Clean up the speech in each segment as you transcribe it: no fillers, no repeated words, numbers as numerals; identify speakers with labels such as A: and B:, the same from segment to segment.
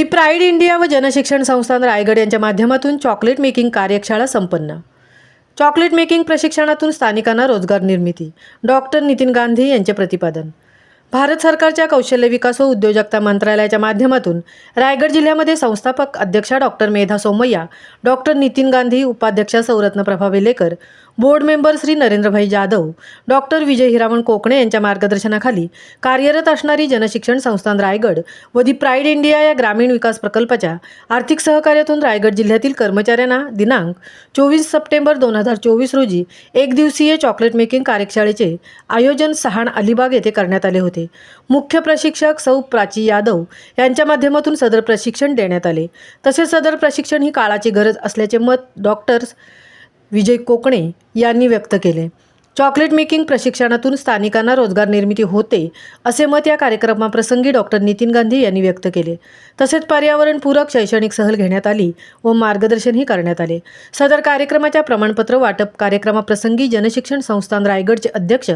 A: Pride India व जनशिक्षण संस्थान रायगड यांच्या माध्यमातून चॉकलेट मेकिंग कार्यशाळा संपन्न। चॉकलेट मेकिंग प्रशिक्षणातून स्थानिकांना रोजगार निर्मिती, डॉक्टर नितीन गांधी यांचे प्रतिपादन। भारत सरकारच्या कौशल्य विकास व उद्योजकता मंत्रालयाच्या माध्यमातून रायगड जिल्ह्यामध्ये संस्थापक अध्यक्षा डॉक्टर मेधा सोमय्या, डॉक्टर नितीन गांधी, उपाध्यक्षा Sauratna Prabha Velekar, board member Shri Narendrabhai Jadhav, doctor Vijay Hiraman Kokane यांच्या मार्गदर्शनाखाली कार्यरत असणारी जनशिक्षण संस्थान रायगड व दी प्राईड इंडिया या ग्रामीण विकास प्रकल्पाच्या आर्थिक सहकार्यातून रायगड जिल्ह्यातील कर्मचाऱ्यांना दिनांक 24 सप्टेंबर 2024 रोजी एक दिवसीय चॉकलेट मेकिंग कार्यशाळेचे आयोजन सहाण अलिबाग येथे करण्यात आले होते। मुख्य प्रशिक्षक सौ प्राची यादव यांच्या माध्यमातून सदर प्रशिक्षण देण्यात आले। तसेच सदर प्रशिक्षण ही काळाची गरज असल्याचे मत डॉक्टर विजय कोकणे यांनी व्यक्त केले। चॉकलेट मेकिंग प्रशिक्षणातून स्थानिकांना रोजगार निर्मिती होते असे मत या कार्यक्रमाप्रसंगी डॉक्टर नितीन गांधी यांनी व्यक्त केले। तसेच पर्यावरणपूरक शैक्षणिक सहल घेण्यात आली व मार्गदर्शनही करण्यात आले। सदर कार्यक्रमाच्या प्रमाणपत्र वाटप कार्यक्रमाप्रसंगी जनशिक्षण संस्थान रायगडचे अध्यक्ष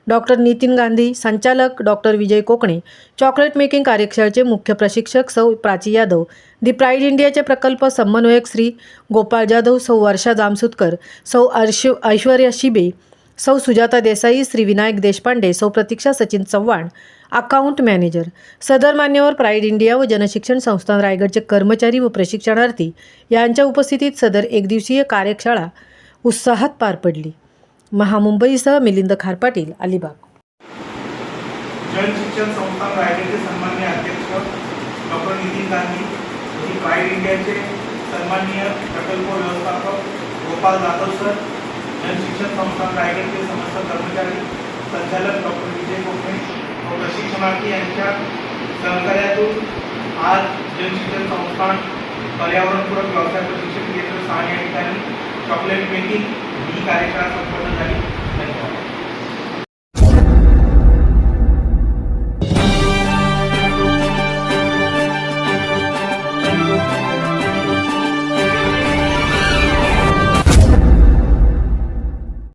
A: डॉक्टर नितीन गांधी, संचालक डॉक्टर विजय कोकणे, चॉकलेट मेकिंग कार्यशाळेचे मुख्य प्रशिक्षक सौ प्राची यादव, दी प्राईड इंडियाचे प्रकल्प समन्वयक श्री गोपाळ जाधव, सौ वर्षा जामसुतकर, सौ ऐश्वर्या शिबे, सौ सुजाता देसाई, श्री विनायक देशपांडे, सौ प्रतीक्षा सचिन चव्हाण, अकाउंट मॅनेजर, सदर मान्यवर प्राईड इंडिया व जनशिक्षण संस्थान रायगडचे कर्मचारी व प्रशिक्षणार्थी यांच्या उपस्थितीत सदर एकदिवसीय कार्यशाळा उत्साहात पार पडली। महामुंबईसह मिलिंद खारपाटील, अलिबाग।
B: जनशिक्षण संस्थान रायगडचे सन्माननीय अध्यक्ष डॉक्टर नितीन गांधी, प्राईड इंडियाचे सन्माननीय प्रकल्प व्यवस्थापक गोपाळ जाधव सर, जनशिक्षण संस्थान रायगडचे समस्त कर्मचारी, संचालक डॉक्टर विजय कोकणे व प्रशिक्षणार्थी यांच्या सहकार्यातून आज जनशिक्षण संस्थान पर्यावरणपूरक व्यवसाय प्रशिक्षण केंद्र सहाण या ठिकाणी चॉकलेट मेकिंग ही कार्यशाळा संपन्न झाली।